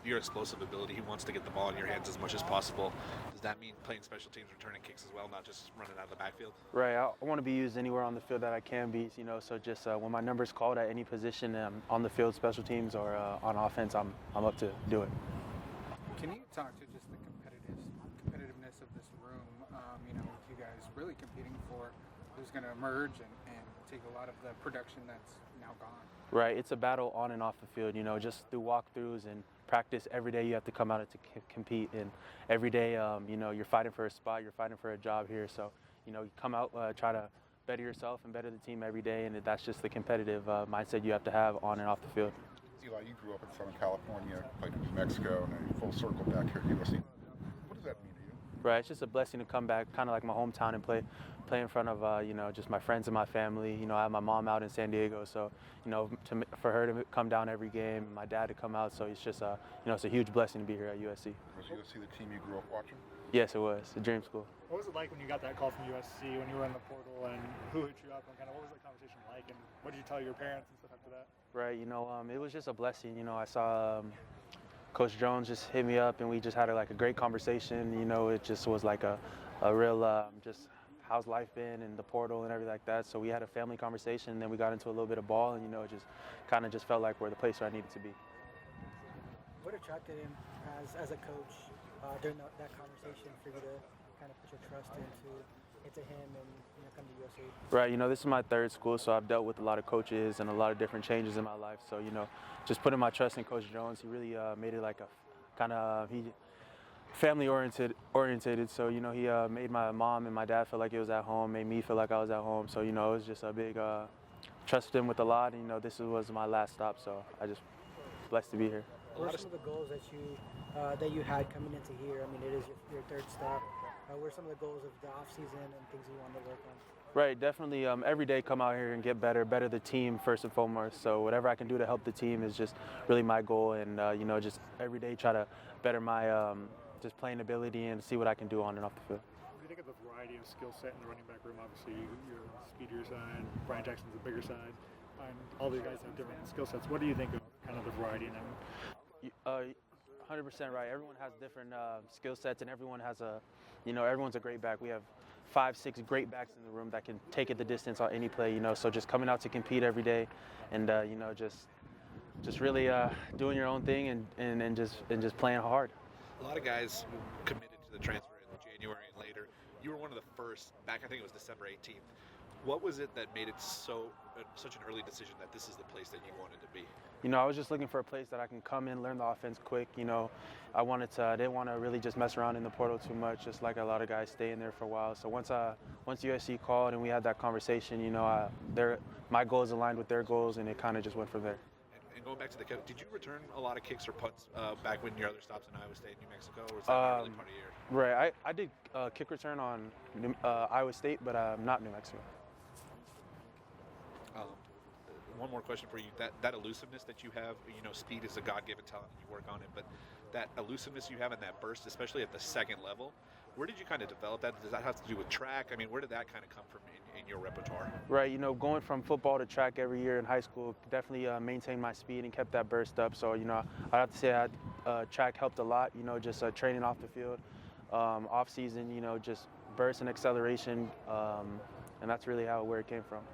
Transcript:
your explosive ability. He wants to get the ball in your hands as much as possible. Does that mean playing special teams, returning kicks as well, not just running out of the backfield? Right. I want to be used anywhere on the field that I can be. So just when my number's called at any position on the field, special teams or on offense, I'm up to do it. Can you talk to just the competitiveness of this room? With you guys really competing for who's going to emerge and take a lot of the production that's now gone. Right. It's a battle on and off the field. Just through walkthroughs and practice every day. You have to come out to compete, and every day, you're fighting for a spot. You're fighting for a job here. So, you come out, try to better yourself and better the team every day, and that's just the competitive mindset you have to have on and off the field. Eli, you grew up in Southern California, played in New Mexico, and then you full circle back here at USC. What does that mean to you? Right, it's just a blessing to come back, kind of like my hometown, and play in front of just my friends and my family. I have my mom out in San Diego, so for her to come down every game, my dad to come out, so it's just it's a huge blessing to be here at USC. Was USC the team you grew up watching? Yes, it was a dream school. What was it like when you got that call from USC when you were in the portal, and who hit you up, and kind of what was that conversation like, and what did you tell your parents and stuff after that? Right, it was just a blessing. I saw Coach Jones just hit me up, and we just had a great conversation. It just was like a real just how's life been in the portal and everything like that. So we had a family conversation, and then we got into a little bit of ball, and it just kind of just felt like we're the place where I needed to be. What attracted him as a coach during that conversation for you to kind of put your trust into him and come to USC? Right, this is my third school, so I've dealt with a lot of coaches and a lot of different changes in my life. So just putting my trust in Coach Jones, he really made it like a kind of family oriented. So he made my mom and my dad feel like it was at home, made me feel like I was at home. So it was just a big trust him with a lot. And this was my last stop, so I just blessed to be here. What are some of the goals that you had coming into here? I mean, it is your third stop. What are some of the goals of the off season and things you want to work on? Right, definitely. Every day, come out here and get better the team first and foremost. So whatever I can do to help the team is just really my goal, and just every day try to better my just playing ability and see what I can do on and off the field. What do you think of the variety of skill set in the running back room? Obviously, you're on the speedier side, Brian Jackson's the bigger side, and all these guys have different skill sets. What do you think of kind of the variety in that one? 100% right. Everyone has different skill sets, and everyone has everyone's a great back. We have 5, 6 great backs in the room that can take it the distance on any play. So just coming out to compete every day, and just really doing your own thing and just playing hard. A lot of guys committed to the transfer in January and later. You were one of the first back. I think it was December 18th. What was it that made it such an early decision that this is the place that you wanted to be? I was just looking for a place that I can come in, learn the offense quick. I didn't want to really just mess around in the portal too much, just like a lot of guys stay in there for a while. So once USC called and we had that conversation, my goals aligned with their goals, and it kind of just went from there. And going back to did you return a lot of kicks or punts back when your other stops in Iowa State, New Mexico, or was that not really part of your year? Right, I did kick return on Iowa State, but not New Mexico. One more question for you. That elusiveness that you have, speed is a God-given talent, and you work on it, but that elusiveness you have in that burst, especially at the second level, where did you kind of develop that? Does that have to do with track? I mean, where did that kind of come from in your repertoire? Right, going from football to track every year in high school, definitely maintained my speed and kept that burst up. So, I have to say track helped a lot, just training off the field, off season, just burst and acceleration, and that's really where it came from.